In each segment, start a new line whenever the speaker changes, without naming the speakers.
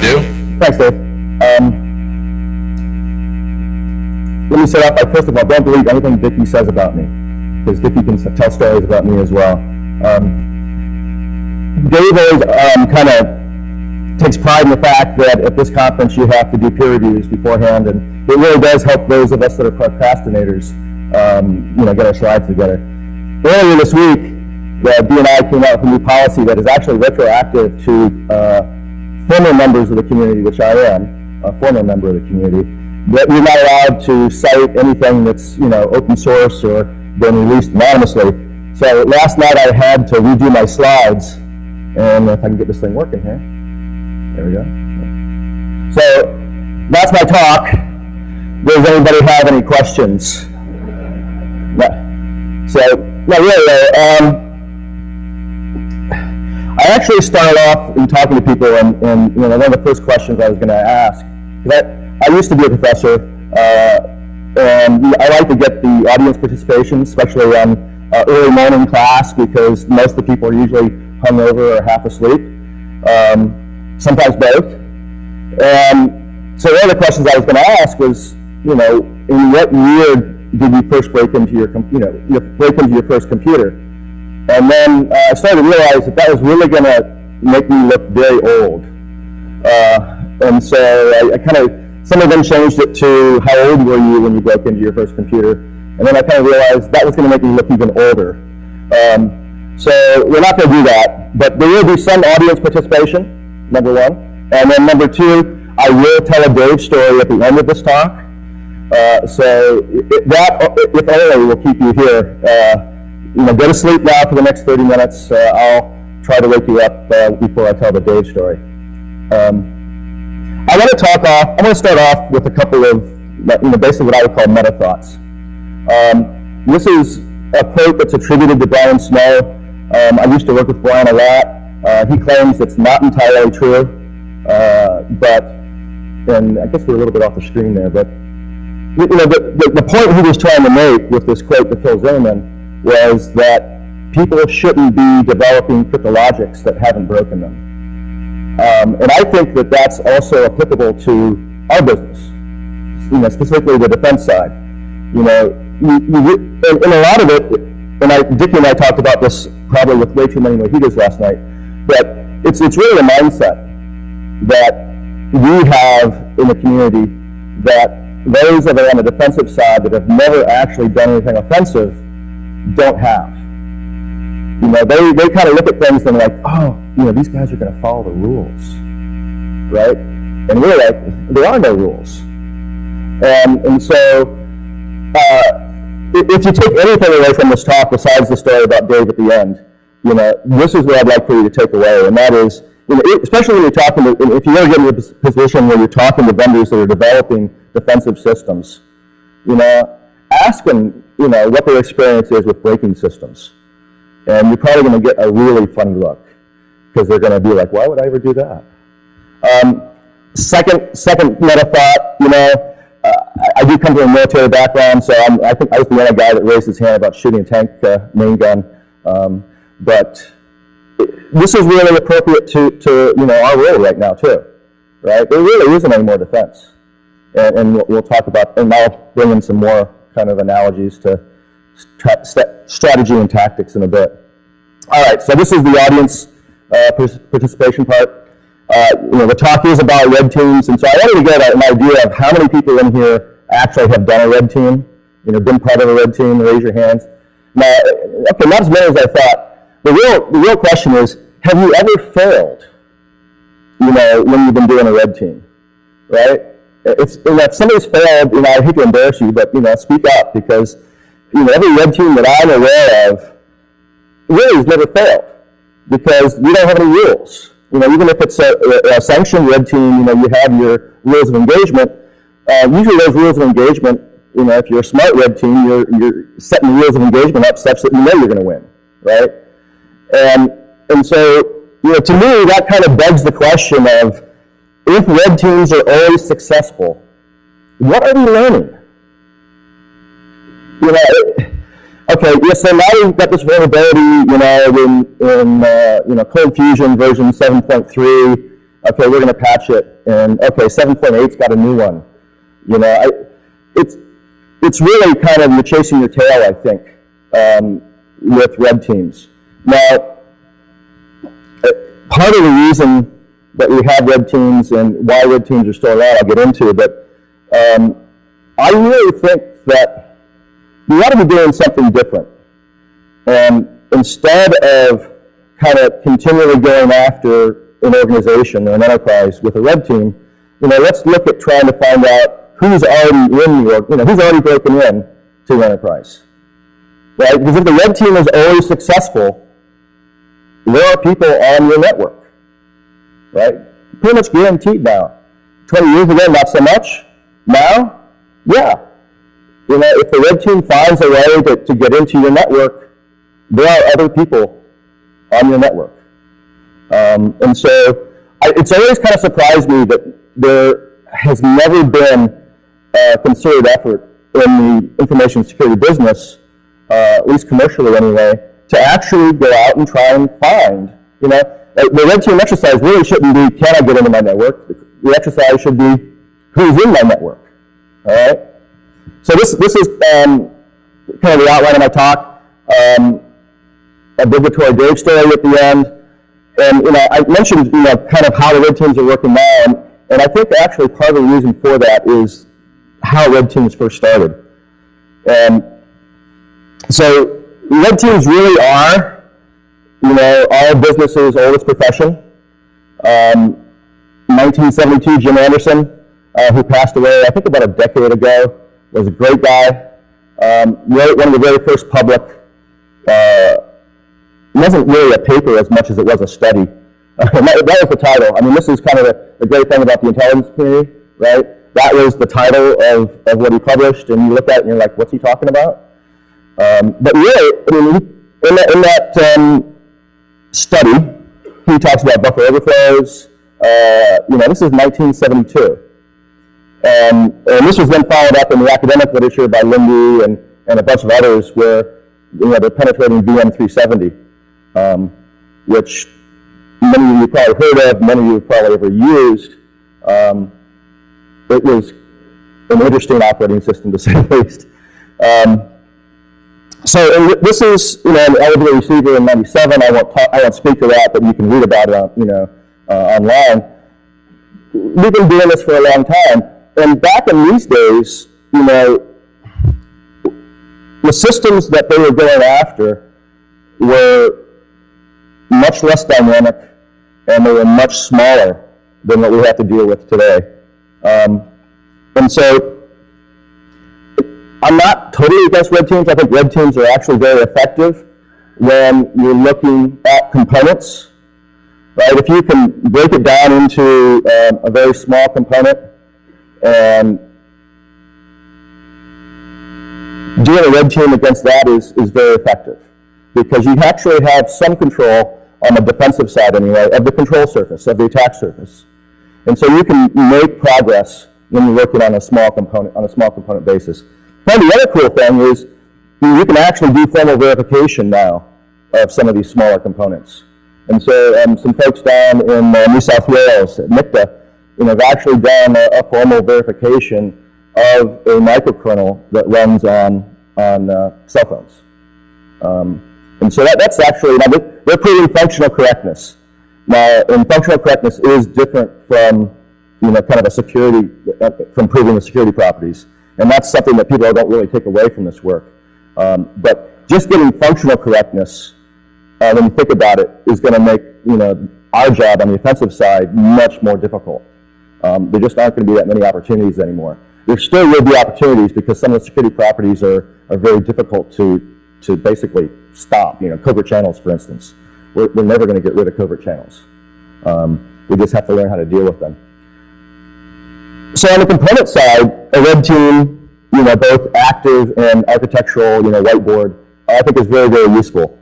do.
Thanks, Dave. Let me start off by, first of all, don't believe anything Vicki says about me, because Vicki can tell stories about me as well. Dave always kind of takes pride in the fact that at this conference you have to do peer reviews beforehand, and it really does help those of us that are procrastinators, get our slides together. Earlier this week, the D&I came out with a new policy that is actually retroactive to former members of the community, which I am, a former member of the community, that we're not allowed to cite anything that's open source or been released anonymously. So last night I had to redo my slides, and if I can get this thing working here. There we go. So that's my talk. Does anybody have any questions? No. So, no, really, I actually started off in talking to people, and one of the first questions I was going to ask, because I used to be a professor, and I like to get the audience participation, especially on early morning class, because most of the people are usually hungover or half asleep. Sometimes both. And so one of the questions I was going to ask was, in what year did you first break into your first computer? And then I started to realize that was really going to make me look very old. And so I kind of, some of them changed it to how old were you when you broke into your first computer? And then I kind of realized that was going to make me look even older. So we're not going to do that, but there will be some audience participation, number one. And then number two, I will tell a Dave story at the end of this talk. So that, if only, will keep you here. Go to sleep now for the next 30 minutes. I'll try to wake you up before I tell the Dave story. I want to start off with a couple of, basically what I would call meta thoughts. This is a quote that's attributed to Brian Snow. I used to work with Brian a lot. He claims it's not entirely true, and I guess we're a little bit off the screen there, but the point he was trying to make with this quote to Phil Zimmerman was that people shouldn't be developing cryptologics that haven't broken them. And I think that that's also applicable to our business, specifically the defense side. And a lot of it, and Dickie and I talked about this probably with way too many mojitos last night, but it's really a mindset that we have in the community that those that are on the defensive side that have never actually done anything offensive don't have. They kind of look at things and they're like, oh, these guys are going to follow the rules, right? And we're like, there are no rules. And so if you take anything away from this talk besides the story about Dave at the end, this is what I'd like for you to take away, and that is, especially when you're talking to, if you ever get in a position where you're talking to vendors that are developing defensive systems, ask them, what their experience is with breaking systems. And you're probably going to get a really funny look, because they're going to be like, why would I ever do that? Second meta thought, I do come from a military background, so I think I was the only guy that raised his hand about shooting a tank main gun. But this is really appropriate to our role right now too, right? There really isn't any more defense, and we'll talk about, and I'll bring in some more kind of analogies to strategy and tactics in a bit. All right, so this is the audience participation part. The talk is about red teams, and so I wanted to get an idea of how many people in here actually have done a red team, been part of a red team. Raise your hands. Now, okay, not as many as I thought. The real question is, have you ever failed, when you've been doing a red team, right? If somebody's failed, I hate to embarrass you, but, speak up, because, every red team that I'm aware of really has never failed, because we don't have any rules. Even if it's a sanctioned red team, you have your rules of engagement. Usually those rules of engagement, if you're a smart red team, you're setting the rules of engagement up such that you're going to win, right? And so, to me, that kind of begs the question of, if red teams are always successful, what are we learning? Okay, so now we've got this vulnerability, in Cold Fusion version 7.3. Okay, we're going to patch it, and okay, 7.8's got a new one. You know, it's really kind of you're chasing your tail, I think, with red teams. Now, part of the reason that we have red teams and why red teams are still around, I'll get into, but I really think that we ought to be doing something different. And instead of kind of continually going after an organization or an enterprise with a red team, you know, let's look at trying to find out who's already in the, you know, who's already broken in to the enterprise, right? Because if the red team is always successful, there are people on your network, right? Pretty much guaranteed now. 20 years ago, not so much. Now, yeah. You know, if the red team finds a way to get into your network, there are other people on your network. And so it's always kind of surprised me that there has never been a concerted effort in the information security business, at least commercially anyway, to actually go out and try and find, you know, the red team exercise really shouldn't be, can I get into my network? The exercise should be, who's in my network, all right? So this is kind of the outline of my talk, obligatory Dave story at the end. And, you know, I mentioned, you know, kind of how the red teams are working now, and I think actually part of the reason for that is how red teams first started. And so red teams really are, you know, our business's oldest profession. 1972, Jim Anderson, who passed away, I think about a decade ago, was a great guy. Wrote one of the very first public, it wasn't really a paper as much as it was a study. That was the title. I mean, this is kind of the great thing about the intelligence community, right? That was the title of what he published, and you look at it and you're like, what's he talking about? But really, I mean, in that study, he talks about buffer overflows. You know, this is 1972. And this was then followed up in the academic literature by Lindy and a bunch of others where, you know, they're penetrating VM370, which many of you probably heard of, many of you probably ever used. It was an interesting operating system, to say the least. So this is, you know, an eligible receiver in '97. I won't speak to that, but you can read about it, you know, online. We've been doing this for a long time, and back in these days, you know, the systems that they were going after were much less dynamic, and they were much smaller than what we have to deal with today. And so I'm not totally against red teams. I think red teams are actually very effective when you're looking at components, right? If you can break it down into a very small component and doing a red team against that is very effective, because you actually have some control on the defensive side anyway of the control surface, of the attack surface. And so you can make progress when you're working on a small component basis. But the other cool thing is you can actually do formal verification now of some of these smaller components. And so some folks down in New South Wales at NICTA, you know, have actually done a formal verification of a microkernel that runs on cell phones. And so that's actually, now they're proving functional correctness. Now, and functional correctness is different from, you know, kind of a security, from proving the security properties. And that's something that people don't really take away from this work. But just getting functional correctness, when you think about it, is going to make, you know, our job on the offensive side much more difficult. There just aren't going to be that many opportunities anymore. There still will be opportunities because some of the security properties are very difficult to basically stop. You know, covert channels, for instance. We're never going to get rid of covert channels. We just have to learn how to deal with them. So on the component side, a red team, you know, both active and architectural, you know, whiteboard, I think is very, very useful.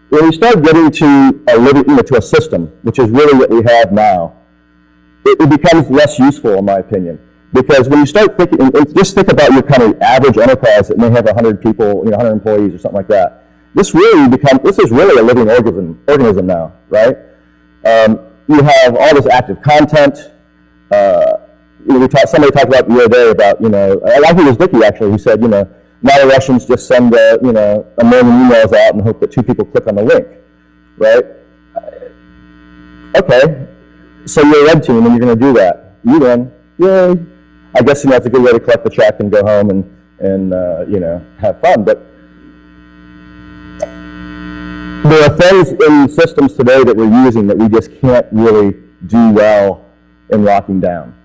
When we start getting to a system, which is really what we have now, it becomes less useful, in my opinion. Because when you start thinking, and just think about your kind of average enterprise that may have 100 people, you know, 100 employees or something like that. This is really a living organism now, right? you have all this active content. Somebody talked about the other day about, I think it was Vicky actually, who said, now the Russians just send, a million emails out and hope that 2 people click on the link, right? Okay, so you're a red team and you're going to do that. You win, yay. I guess that's a good way to collect the check and go home and have fun. But there are things in systems today that we're using that we just can't really do well in locking down.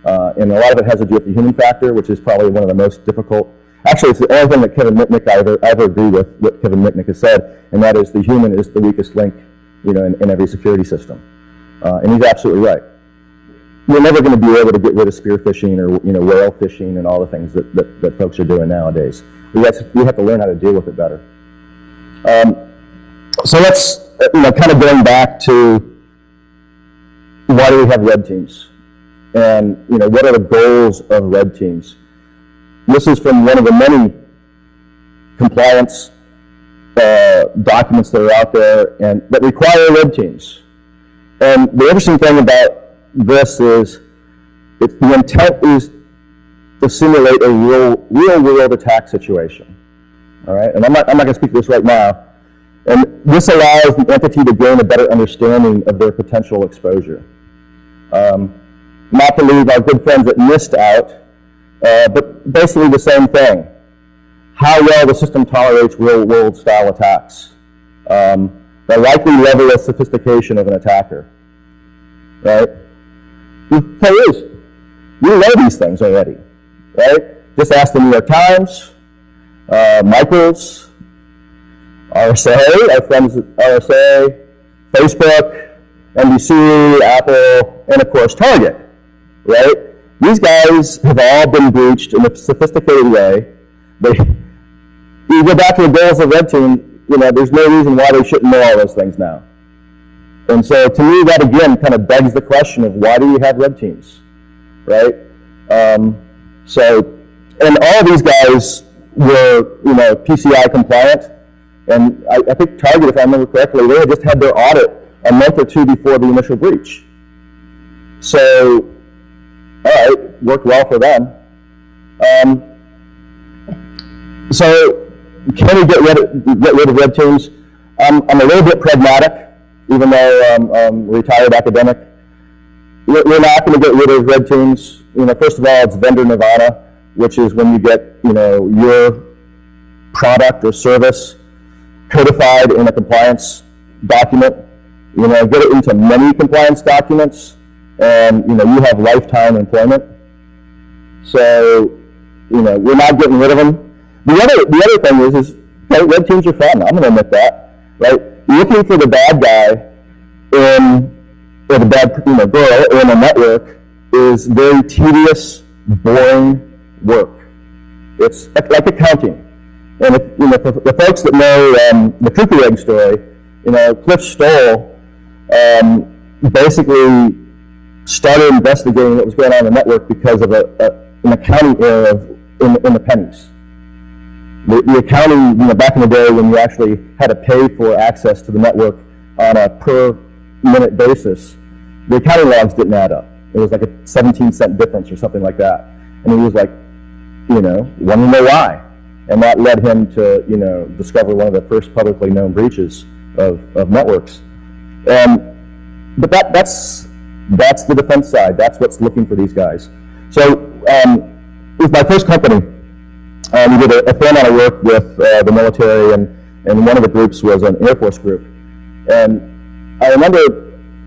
And a lot of it has to do with the human factor, which is probably one of the most difficult. Actually, it's the only thing that Kevin Mitnick I ever agree with what Kevin Mitnick has said, and that is the human is the weakest link, in every security system. And he's absolutely right. You're never going to be able to get rid of spear phishing or whale phishing and all the things that folks are doing nowadays. We have to learn how to deal with it better. So let's kind of going back to why do we have red teams, and what are the goals of red teams? This is from one of the many compliance documents that are out there and that require red teams. And the interesting thing about this is the intent is to simulate a real world attack situation. All right, and I'm not going to speak to this right now. And this allows the entity to gain a better understanding of their potential exposure. Not to leave our good friends at NIST out, but basically the same thing. How well the system tolerates real-world style attacks. The likely level of sophistication of an attacker. Right? The thing is, you know these things already. Right? Just ask the New York Times, Michaels, RSA, our friends at RSA, Facebook, NBC, Apple, and of course Target. Right? These guys have all been breached in a sophisticated way. You go back to the goals of Red Team, there's no reason why they shouldn't know all those things now. And so to me, that again kind of begs the question of why do we have red teams, right? And all of these guys were, PCI compliant. And I think Target, if I remember correctly, they had just had their audit a month or 2 before the initial breach. So, all right, worked well for them. So, can we get rid of red teams? I'm a little bit pragmatic, even though I'm a retired academic. We're not going to get rid of red teams. First of all, it's vendor nirvana, which is when you get, your product or service codified in a compliance document. Get it into many compliance documents, and you have lifetime employment. So, we're not getting rid of them. The other thing is okay, red teams are fun. I'm going to admit that, right? Looking for the bad guy or the bad girl in a network is very tedious, boring work. It's like accounting. And if, for the folks that know the Cookie Egg story, Cliff Stoll basically started investigating what was going on in the network because of an accounting error in the pennies. The accounting, back in the day when you actually had to pay for access to the network on a per minute basis, the accounting logs didn't add up. It was like a 17-cent difference or something like that. And he was like, wanting to know why. And that led him to, discover one of the first publicly known breaches of networks. But that's the defense side. That's what's looking for these guys. So it was my first company. We did a fair amount of work with the military, and one of the groups was an Air Force group. And I remember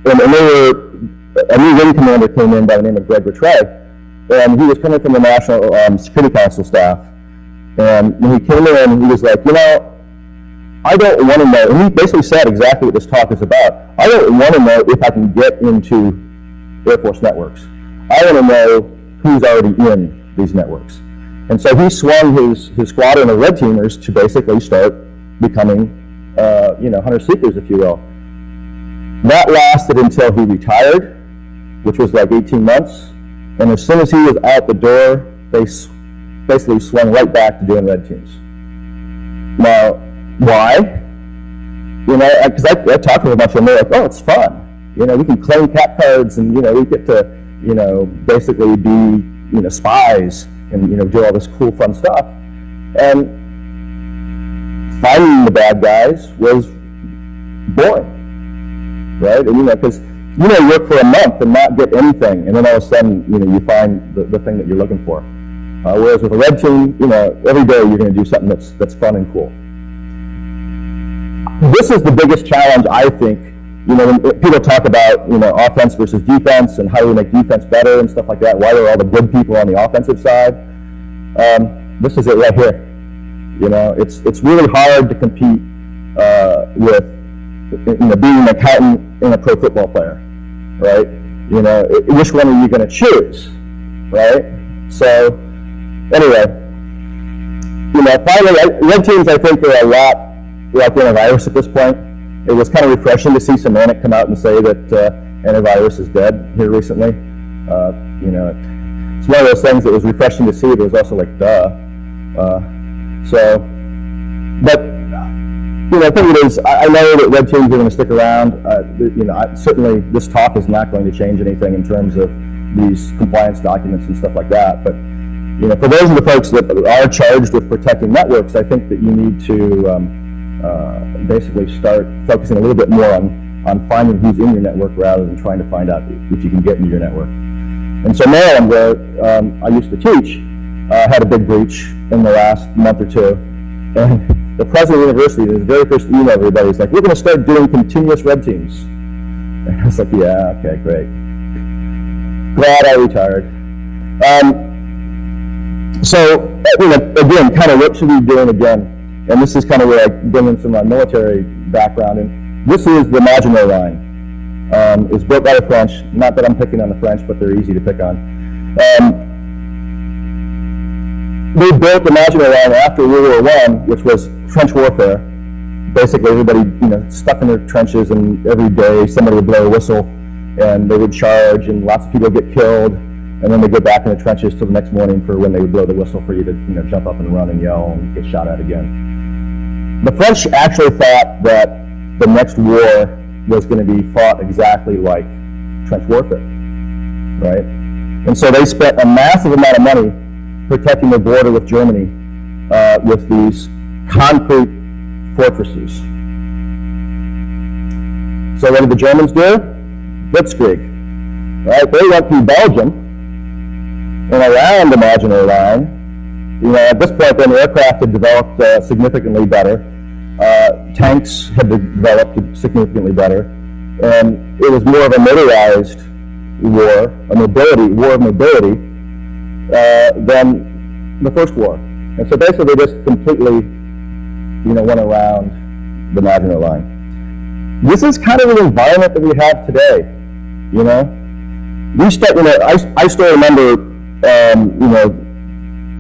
a new wing commander came in by the name of Greg Rattray, and he was coming from the National Security Council staff. And when he came in, he was like, I don't want to know, and he basically said exactly what this talk is about. I don't want to know if I can get into Air Force networks. I want to know who's already in these networks. And so he swung his squadron of red teamers to basically start becoming, hunter-seekers, if you will. That lasted until he retired, which was like 18 months. And as soon as he was out the door, they basically swung right back to doing red teams. Now, why? Because I talked to a bunch of them, they're like, oh, it's fun. We can claim cat cards, and we get to basically be spies and do all this cool fun stuff. And finding the bad guys was boring, right? And because you work for a month and not get anything, and then all of a sudden you find the thing that you're looking for. Whereas with a red team, every day you're going to do something that's fun and cool. This is the biggest challenge, I think. When people talk about offense versus defense and how do we make defense better and stuff like that, why are all the good people on the offensive side? This is it right here. It's really hard to compete with being an accountant and a pro football player, right? Which one are you going to choose, right? So anyway, finally, red teams I think are a lot like antivirus at this point. It was kind of refreshing to see Symantec come out and say that antivirus is dead here recently. It's one of those things that was refreshing to see, but it was also like, duh. But the thing is, I know that red teams are going to stick around. Certainly this talk is not going to change anything in terms of these compliance documents and stuff like that. But for those of the folks that are charged with protecting networks, I think that you need to basically start focusing a little bit more on finding who's in your network rather than trying to find out if you can get into your network. And so Maryland, where I used to teach, had a big breach in the last month or two. And the president of the university, in his very first email to everybody, is like, we're going to start doing continuous red teams. And I was like, yeah, okay, great. Glad I retired. So, again, kind of what should we be doing again? And this is kind of where I bring in some of my military background. And this is the Maginot Line. It's built by the French. Not that I'm picking on the French, but they're easy to pick on. They built the Maginot Line after World War I, which was trench warfare. Basically, everybody, stuck in their trenches, and every day somebody would blow a whistle, and they would charge, and lots of people would get killed, and then they go back in the trenches till the next morning for when they would blow the whistle for you to, jump up and run and yell and get shot at again. The French actually thought that the next war was going to be fought exactly like trench warfare, right? And so they spent a massive amount of money protecting the border with Germany with these concrete fortresses. So what did the Germans do? Blitzkrieg, right? They went through Belgium and around the Maginot Line. At this point, then aircraft had developed significantly better. Tanks had developed significantly better, and it was more of a motorized war, war of mobility, than the first war. And so basically they just completely, went around the Maginot Line. This is kind of the environment that we have today, We start, I still remember,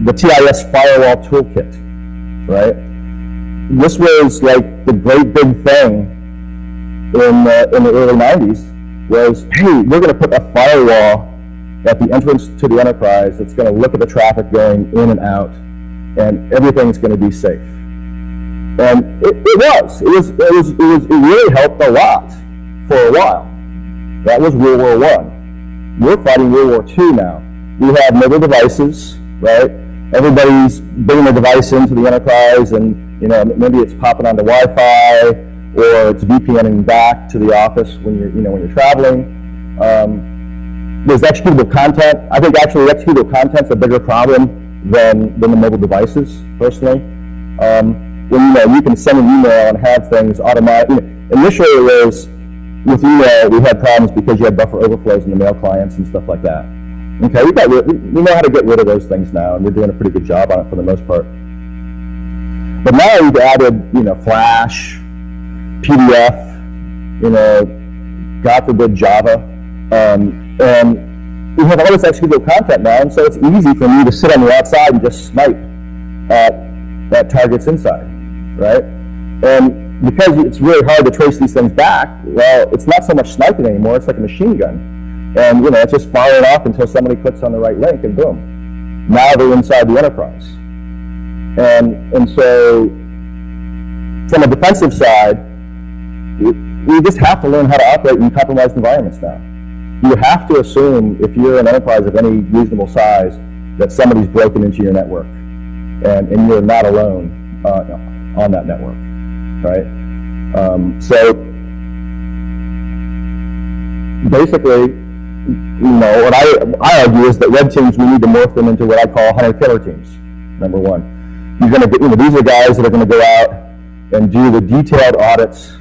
the TIS firewall toolkit, right? This was like the great big thing in the early 90s was, hey, we're going to put a firewall at the entrance to the enterprise that's going to look at the traffic going in and out, and everything's going to be safe. And it really helped a lot for a while. That was World War I. We're fighting World War II now. We have mobile devices, right? Everybody's bringing a device into the enterprise, and maybe it's popping onto Wi-Fi, or it's VPNing back to the office when you're traveling. There's executable content. I think actually executable content's a bigger problem than the mobile devices, personally. When you can send an email and have things automatic. Initially, it was with email we had problems because you had buffer overflows in the mail clients and stuff like that. Okay, we know how to get rid of those things now, and we're doing a pretty good job on it for the most part. But now we've added, Flash, PDF, God forbid Java, and we have all this executable content now, and so it's easy for me to sit on the outside and just snipe at targets inside, right? And because it's really hard to trace these things back, well, it's not so much sniping anymore, it's like a machine gun. And it's just firing off until somebody clicks on the right link, and boom, now they're inside the enterprise. And so, from a defensive side, we just have to learn how to operate in compromised environments now. You have to assume, if you're an enterprise of any reasonable size, that somebody's broken into your network, and you're not alone on that network, right? So basically, what I argue is that red teams, we need to morph them into what I call hunter-killer teams. Number one, you're going to get, these are guys that are going to go out and do the detailed audits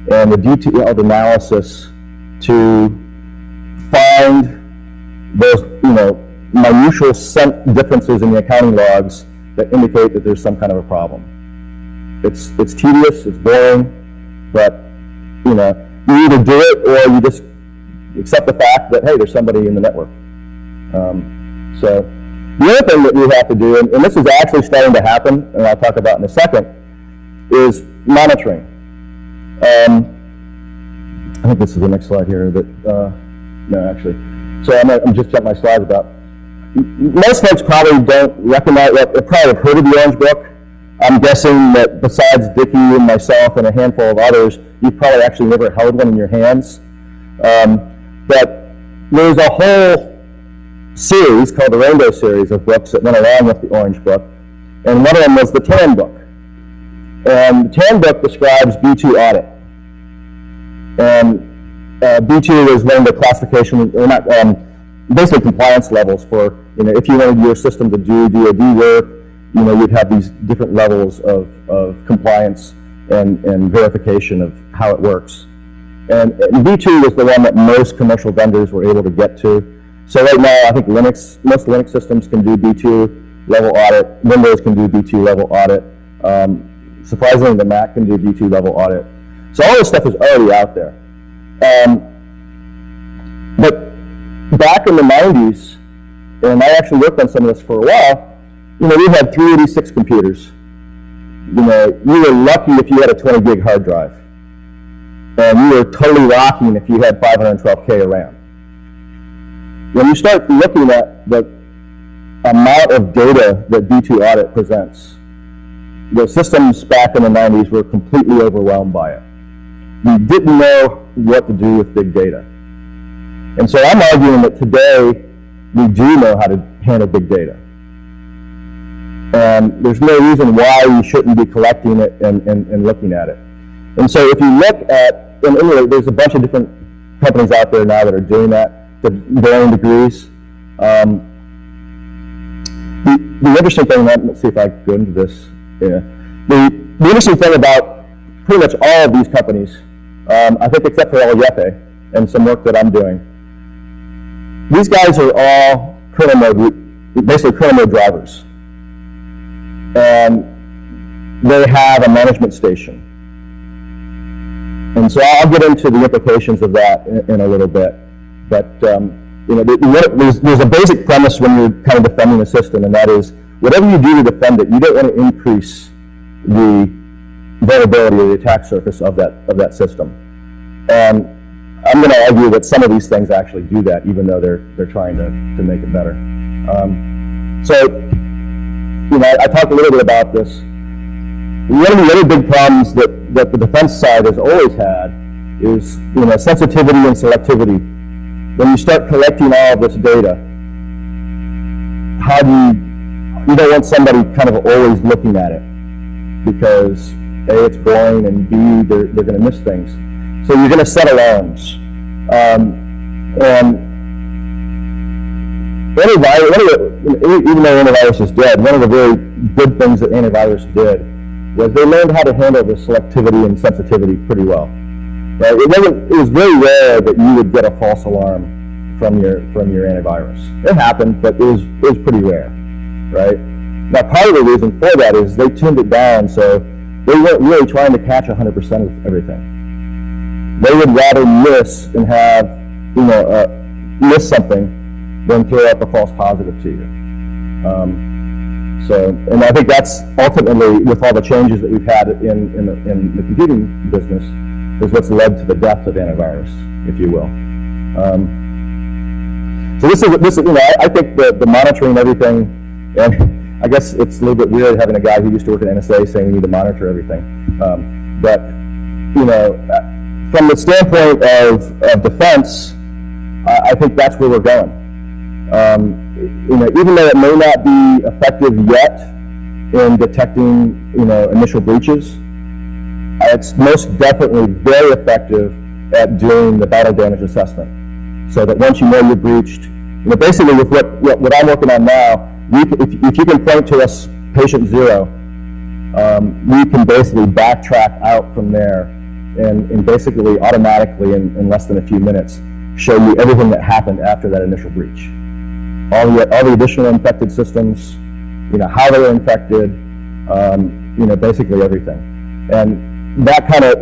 and the detailed analysis to find those, minutiae cent differences in the accounting logs that indicate that there's some kind of a problem. It's tedious, it's boring, but you either do it or you just accept the fact that, hey, there's somebody in the network. So the other thing that we have to do, and this is actually starting to happen, and I'll talk about in a second, is monitoring. I think this is the next slide here. No, actually. So I'm just jumping my slides about. Most folks probably don't recognize, they probably have heard of the Orange Book. I'm guessing that besides Dickie and myself and a handful of others, you've probably actually never held one in your hands. But there's a whole series called the Rainbow series of books that went along with the Orange Book, and one of them was the Tan Book. And the Tan Book describes B2 audit. And B2 is one of the classification, or not, basically compliance levels for, if you wanted your system to do DoD work, you'd have these different levels of compliance and verification of how it works. And B2 was the one that most commercial vendors were able to get to. So right now, I think most Linux systems can do B2 level audit. Windows can do B2 level audit. Surprisingly, the Mac can do B2 level audit. So all this stuff is already out there. But back in the 90s, and I actually worked on some of this for a while, we had 386 computers. You were lucky if you had a 20 gig hard drive. And you were totally rocking if you had 512K of RAM. When you start looking at the amount of data that B2 Audit presents, the systems back in the 90s were completely overwhelmed by it. We didn't know what to do with big data. And so I'm arguing that today we do know how to handle big data. And there's no reason why we shouldn't be collecting it and looking at it. And so if you look at, and anyway, there's a bunch of different companies out there now that are doing that to varying degrees. The interesting thing, let's see if I can go into this. Yeah. The interesting thing about pretty much all of these companies, I think except for Yepe and some work that I'm doing, these guys are all basically kernel mode drivers. And they have a management station. And so I'll get into the implications of that in a little bit. But there's a basic premise when you're kind of defending a system, and that is, whatever you do to defend it, you don't want to increase the vulnerability or the attack surface of that system. And I'm going to argue that some of these things actually do that, even though they're trying to make it better. I talked a little bit about this. One of the other big problems that the defense side has always had is sensitivity and selectivity. When you start collecting all of this data, how do you don't want somebody kind of always looking at it, because A, it's boring, and B, they're going to miss things. So you're going to set alarms. And even though antivirus is dead, one of the very good things that antivirus did was they learned how to handle the selectivity and sensitivity pretty well. Right? It was very rare that you would get a false alarm from your antivirus. It happened, but it was pretty rare, right? Now, part of the reason for that is they tuned it down, so they weren't really trying to catch 100% of everything. They would rather miss and have, miss something than throw up a false positive to you. And I think that's ultimately, with all the changes that we've had in the computing business, is what's led to the death of antivirus, if you will. So this is I think the monitoring everything, and I guess it's a little bit weird having a guy who used to work at NSA saying we need to monitor everything. But from the standpoint of defense, I think that's where we're going. Even though it may not be effective yet in detecting, initial breaches, it's most definitely very effective at doing the battle damage assessment. So that once you know you're breached, basically with what I'm working on now, if you can point to us patient 0, we can basically backtrack out from there and basically automatically in less than a few minutes show you everything that happened after that initial breach. All the additional infected systems, how they were infected, basically everything. And that kind of,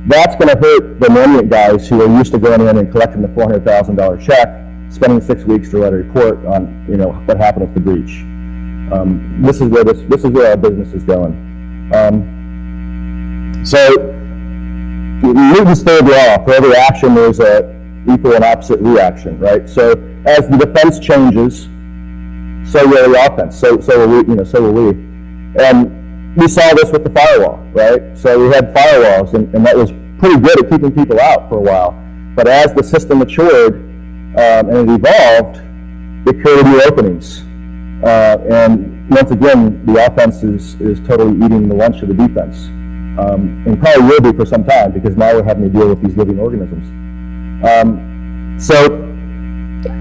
that's going to hurt the Mandiant guys who are used to going in and collecting the $400,000 check, spending 6 weeks to write a report on, what happened with the breach. This is where our business is going. So Newton's third law: for every action, there's a equal and opposite reaction, right? So as the defense changes, so will the offense. So will we. And we saw this with the firewall, right? So we had firewalls, and that was pretty good at keeping people out for a while. But as the system matured and it evolved, it created new openings. And once again, the offense is totally eating the lunch of the defense. And probably will be for some time, because now we're having to deal with these living organisms. So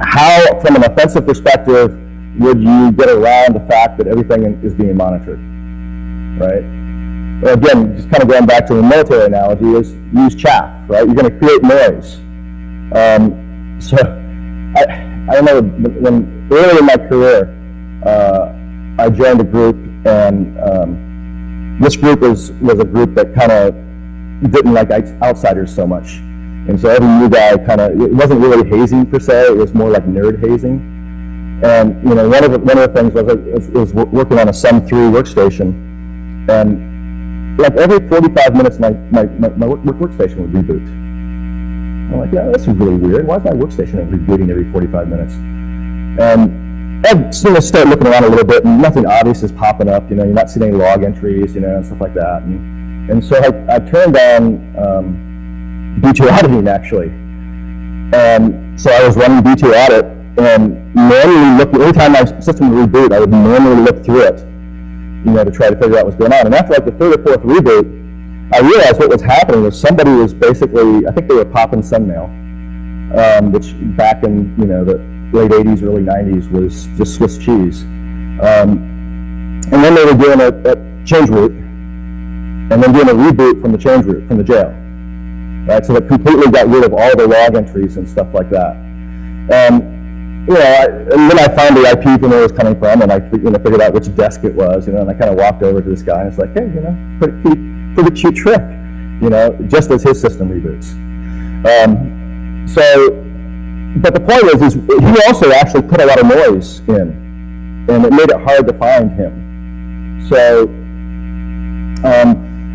how, from an offensive perspective, would you get around the fact that everything is being monitored, right? Well, again, just kind of going back to the military analogy, is use chaff, right? You're going to create noise. So I remember when early in my career, I joined a group, and this group was a group that kind of didn't like outsiders so much. And so every new guy it wasn't really hazing per se, it was more like nerd hazing. And one of the things was working on a SEM 3 workstation, and like every 45 minutes my workstation would reboot. I'm like, yeah, this is really weird. Why is my workstation rebooting every 45 minutes? And I start looking around a little bit, and nothing obvious is popping up. You're not seeing any log entries, and stuff like that. And so I turned on B2 auditing, actually. And so I was running B2 audit, and manually looking, every time my system would reboot, I would manually look through it, to try to figure out what's going on. And after like the third or fourth reboot, I realized what was happening was somebody was basically, I think they were popping SendMail, which back in the late 80s, early 90s was just Swiss cheese. And then they were doing a change route, and then doing a reboot from the change route, from the jail. Right? So that completely got rid of all the log entries and stuff like that. And and then I found the IP from where it was coming from, and I figured out which desk it was, and I kind of walked over to this guy, and it's like, hey, pretty cute trick, just as his system reboots. But the point is he also actually put a lot of noise in, and it made it hard to find him. So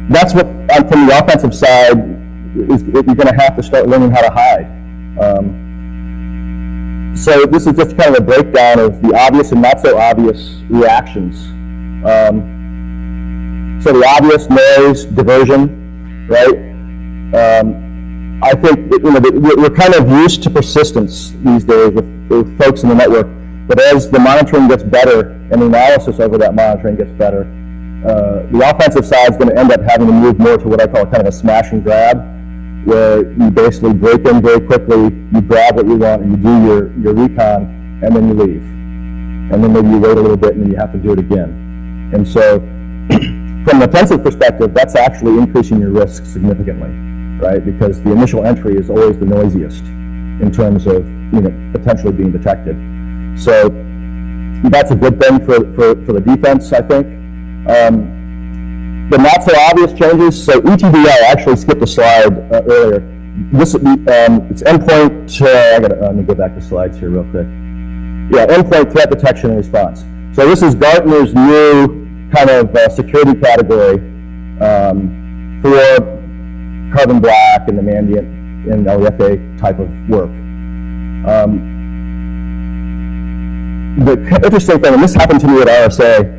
that's what, from the offensive side, you're going to have to start learning how to hide. So this is just kind of a breakdown of the obvious and not so obvious reactions. So the obvious: noise, diversion, right? I think we're kind of used to persistence these days with folks in the network, but as the monitoring gets better and the analysis over that monitoring gets better, the offensive side is going to end up having to move more to what I call kind of a smash and grab, where you basically break in very quickly, you grab what you want, and you do your recon, and then you leave. And then maybe you wait a little bit, and then you have to do it again. And so, from an offensive perspective, that's actually increasing your risk significantly, right? Because the initial entry is always the noisiest in terms of potentially being detected. So that's a good thing for the defense, I think. The not so obvious changes. So ETDI, I actually skipped a slide earlier. This it's endpoint. Let me go back to slides here real quick. Yeah, endpoint threat detection and response. So this is Gartner's new kind of security category for Carbon Black and the Mandiant and LEFA type of work. The interesting thing, and this happened to me at RSA.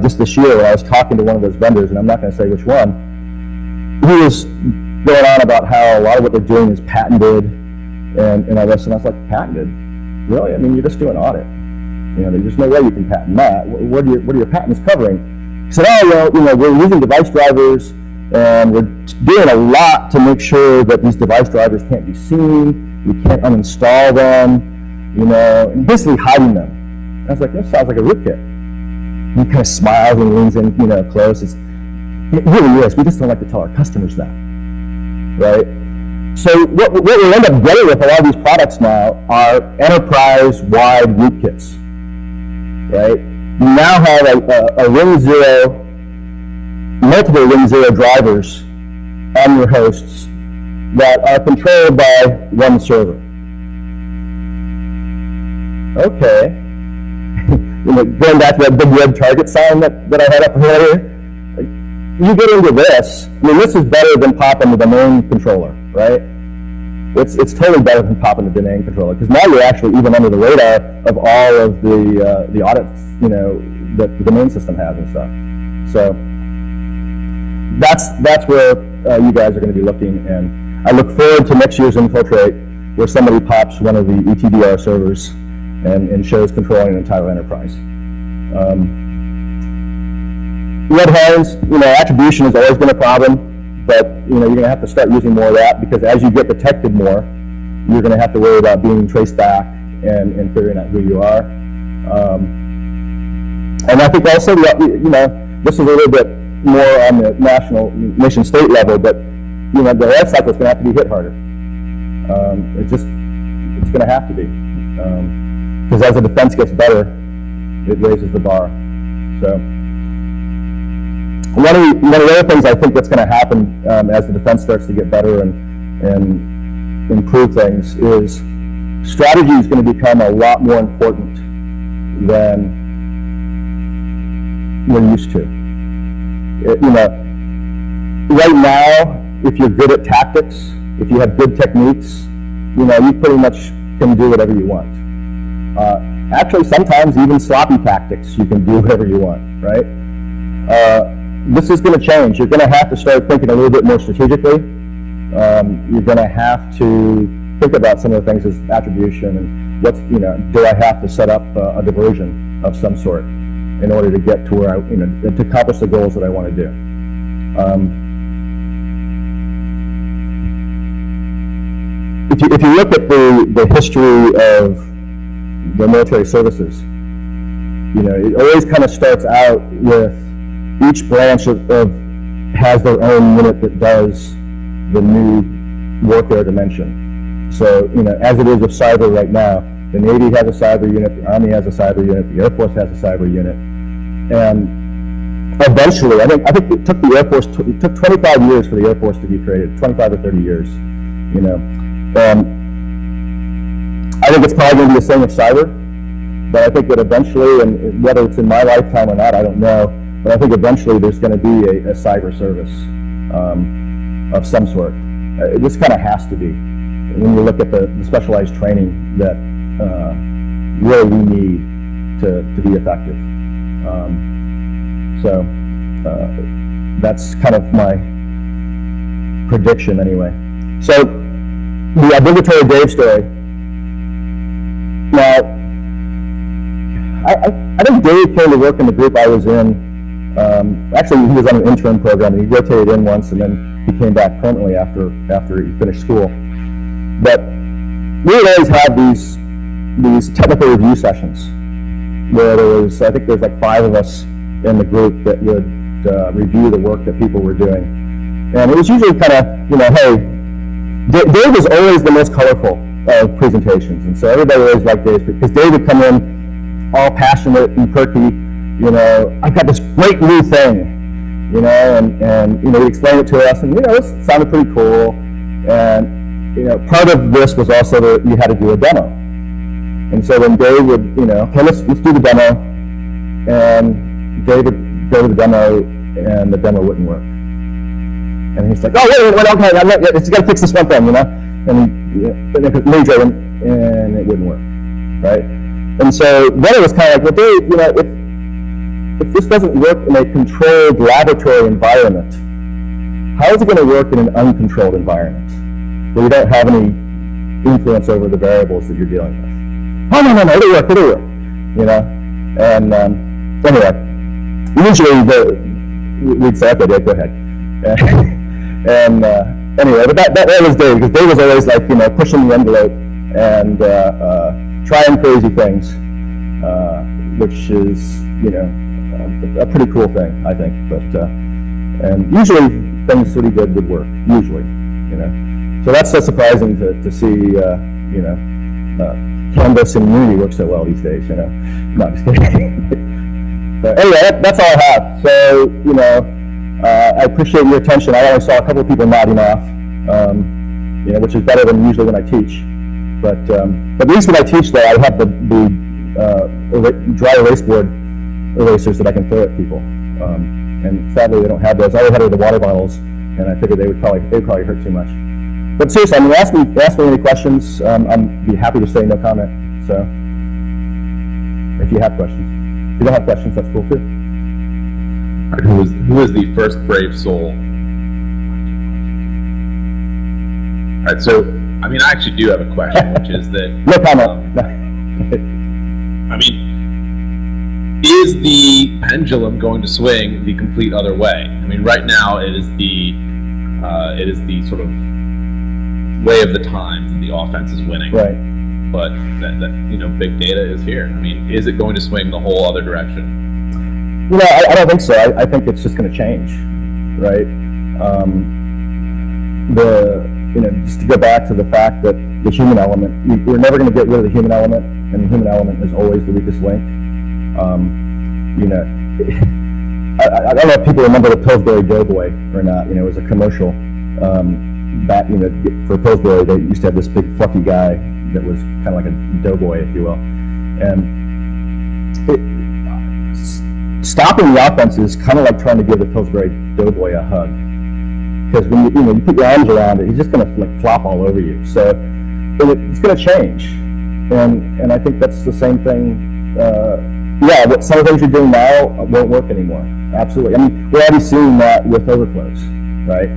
Just this year when I was talking to one of those vendors, and I'm not going to say which one, he was going on about how a lot of what they're doing is patented and all this, and I was like, patented? Really? I mean, you're just doing audit. There's no way you can patent that. What are your patents covering? He said, oh, well, we're using device drivers, and we're doing a lot to make sure that these device drivers can't be seen, we can't uninstall them, and basically hiding them. And I was like, this sounds like a rootkit. He kind of smiles and leans in, close. It really is. We just don't like to tell our customers that, right? So what we end up getting with a lot of these products now are enterprise-wide rootkits, right? You now have a Ring 0, multiple Ring 0 drivers on your hosts that are controlled by one server. Okay. Going back to that big red target sign that I had up earlier, you get into this, this is better than popping the domain controller, right? It's totally better than popping the domain controller, because now you're actually even under the radar of all of the audits, that the domain system has and stuff. So that's where you guys are going to be looking, and I look forward to next year's Infiltrate, where somebody pops one of the ETDR servers and shows controlling an entire enterprise. Red herrings, attribution has always been a problem, but you're going to have to start using more of that, because as you get detected more, you're going to have to worry about being traced back and figuring out who you are. And I think also, this is a little bit more on the nation-state level, but the life cycle is going to have to be hit harder. It's going to have to be, because as the defense gets better, it raises the bar. So one of the other things I think that's going to happen as the defense starts to get better and improve things is strategy is going to become a lot more important than we're used to. Right now, if you're good at tactics, if you have good techniques, you pretty much can do whatever you want. Actually, sometimes even sloppy tactics, you can do whatever you want, right? This is going to change. You're going to have to start thinking a little bit more strategically. You're going to have to think about some of the things as attribution and do I have to set up a diversion of some sort in order to get to where to accomplish the goals that I want to do. If you look at the history of the military services, it always kind of starts out with each branch has their own unit that does the new warfare dimension. So, as it is with cyber right now, the Navy has a cyber unit, the Army has a cyber unit, the Air Force has a cyber unit, and eventually, I think it took the Air Force, it took 25 years for the Air Force to be created, 25 or 30 years, I think it's probably going to be the same with cyber, but I think that eventually, and whether it's in my lifetime or not, I don't know, but I think eventually there's going to be a cyber service of some sort. It just kind of has to be. When you look at the specialized training that really we need to be effective. So that's kind of my prediction anyway. So the obligatory Dave story. Now, I think Dave came to work in the group I was in. Actually, he was on an intern program, and he rotated in once, and then he came back permanently after he finished school. But we would always have these technical review sessions where I think there's like 5 of us in the group that would review the work that people were doing. And it was usually kind of, hey, Dave was always the most colorful of presentations, and so everybody always liked Dave because Dave would come in all passionate and perky. I've got this great new thing, and he'd explain it to us, and this sounded pretty cool. And part of this was also that you had to do a demo. And so when Dave would, okay, let's do the demo, and Dave would go to the demo, and the demo wouldn't work. And he's like, oh, wait, okay, I just got to fix this one thing, and it could lead and it wouldn't work, right? And so then it was kind of like, well, Dave, if this doesn't work in a controlled laboratory environment, how is it going to work in an uncontrolled environment where you don't have any influence over the variables that you're dealing with? Oh, no, it'll work. You know, and anyway, usually we'd say, okay, Dave, go ahead. And anyway, but that was Dave, because Dave was always like, you know, pushing the envelope and trying crazy things, which is, you know, a pretty cool thing, I think. But and usually things that he did would work. Usually, you know. So that's so surprising to see, you know, Canvas and Unity work so well these days. You know, no, just kidding. But anyway, that's all I have. So, you know, I appreciate your attention. I only saw a couple of people nodding off, you know, which is better than usually when I teach. But at least when I teach, though, I have the dry erase board erasers that I can throw at people. And sadly, they don't have those. I always had the water bottles, and I figured they'd probably hurt too much. But seriously, I mean, ask me any questions. I'd be happy to say no comment. So, if you have questions, if you don't have questions, that's cool too.
All right, who is the first brave soul? All right, so I mean, I actually do have a question, which is that
no comment.
I mean, is the pendulum going to swing the complete other way? I mean, right now it is the sort of way of the times, and the offense is winning.
Right.
But that you know, big data is here. I mean, is it going to swing the whole other direction?
You know, I don't think so. I think it's just going to change, right? You know, just to go back to the fact that the human element, we're never going to get rid of the human element, and the human element is always the weakest link. You know, I don't know if people remember the Pillsbury Doughboy or not. You know, it was a commercial. Back, you know, for Pillsbury, they used to have this big fluffy guy that was kind of like a doughboy, if you will. And stopping the offense is kind of like trying to give the Pillsbury Doughboy a hug, because when you put your arms around it, he's just going to like flop all over you. So it's going to change, and I think that's the same thing. Yeah, what some of the things you're doing now won't work anymore. Absolutely. I mean, we're already seeing that with overflows, right?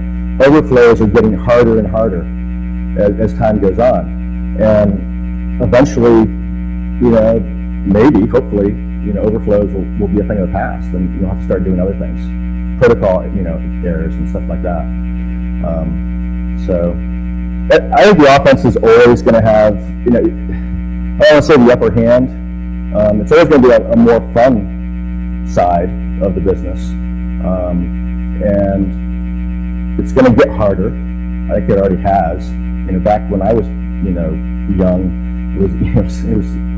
Overflows are getting harder and harder as time goes on, and eventually, you know, maybe, hopefully, you know, overflows will be a thing of the past, and you'll have to start doing other things, protocol, you know, errors and stuff like that. So, I think the offense is always going to have, you know, I don't want to say the upper hand. It's always going to be a more fun side of the business, and it's going to get harder. I think it already has. You know, back when I was, you know, young, it was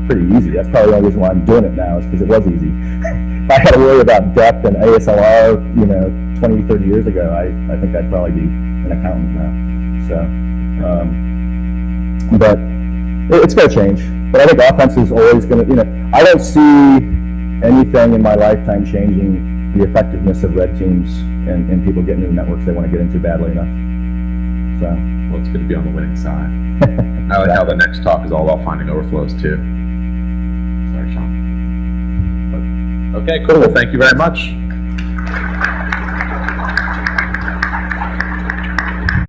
pretty easy. That's probably the only reason why I'm doing it now, is because it was easy. If I had to worry about depth and ASLR, you know, 20, 30 years ago, I think I'd probably be an accountant now. So, but it's going to change. But I think offense is always going to, you know, I don't see anything in my lifetime changing the effectiveness of red teams and people getting into networks they want to get into badly enough. So,
well, it's good to be on the winning side. I like how the next talk is all about finding overflows too. Sorry, Sean. But, okay, cool. Well, thank you very much.